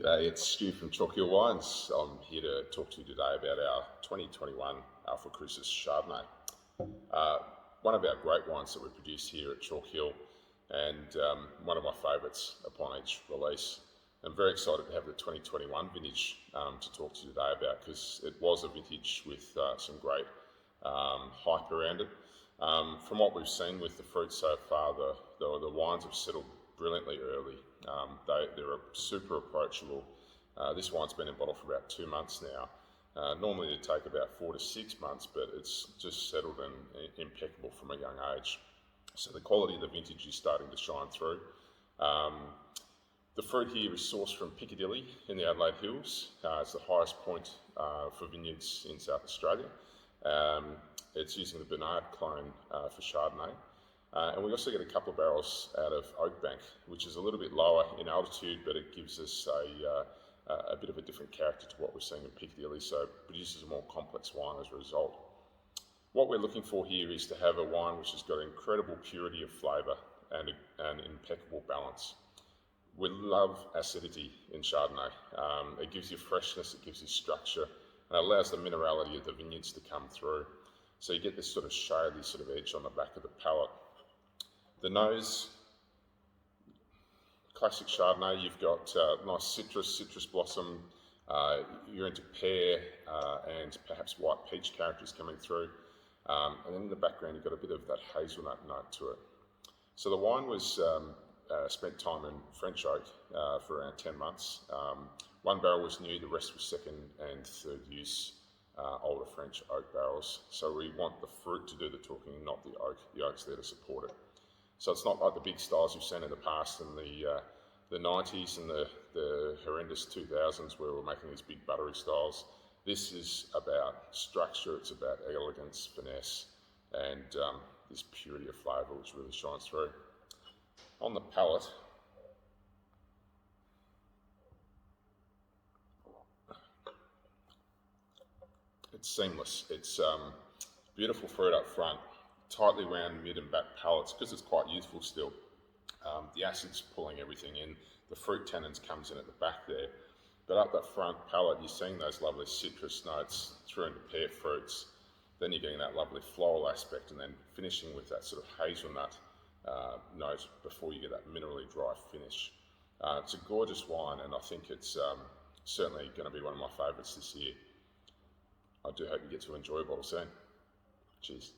G'day, it's Stu from Chalk Hill Wines. I'm here to talk to you today about our 2021 Alpha Crucis Chardonnay. One of our great wines that we produce here at Chalk Hill, and one of my favourites upon each release. I'm very excited to have the 2021 vintage to talk to you today about, because it was a vintage with some great hype around it. From what we've seen with the fruit so far, the wines have settled brilliantly early. They're super approachable. This wine's been in bottle for about 2 months now. Normally it'd take about 4 to 6 months, but it's just settled and impeccable from a young age. So the quality of the vintage is starting to shine through. The fruit here is sourced from Piccadilly in the Adelaide Hills. It's the highest point for vineyards in South Australia. It's using the Bernard clone for Chardonnay. And we also get a couple of barrels out of Oakbank, which is a little bit lower in altitude, but it gives us a bit of a different character to what we're seeing in Piccadilly, so it produces a more complex wine as a result. What we're looking for here is to have a wine which has got incredible purity of flavour and impeccable balance. We love acidity in Chardonnay. It gives you freshness, it gives you structure, and it allows the minerality of the vineyards to come through. So you get this sort of shady sort of edge on the back of the palate. The nose, classic Chardonnay, you've got nice citrus blossom, you're into pear and perhaps white peach characters coming through. And then in the background you've got a bit of that hazelnut note to it. So the wine was spent time in French oak for around 10 months. One barrel was new, the rest was second and third use older French oak barrels. So we want the fruit to do the talking, not the oak. The oak's there to support it. So it's not like the big styles you've seen in the past in the 90s and the horrendous 2000s where we're making these big buttery styles. This is about structure, it's about elegance, finesse, and this purity of flavour which really shines through. On the palate, it's seamless. It's beautiful fruit up front, tightly round mid and back palates, because it's quite youthful still. The acid's pulling everything in, the fruit tannins comes in at the back there, but up that front palate you're seeing those lovely citrus notes through into pear fruits, then you're getting that lovely floral aspect, and then finishing with that sort of hazelnut note before you get that minerally dry finish. It's a gorgeous wine, and I think it's certainly going to be one of my favourites this year. I do hope you get to enjoy a bottle soon. Cheers.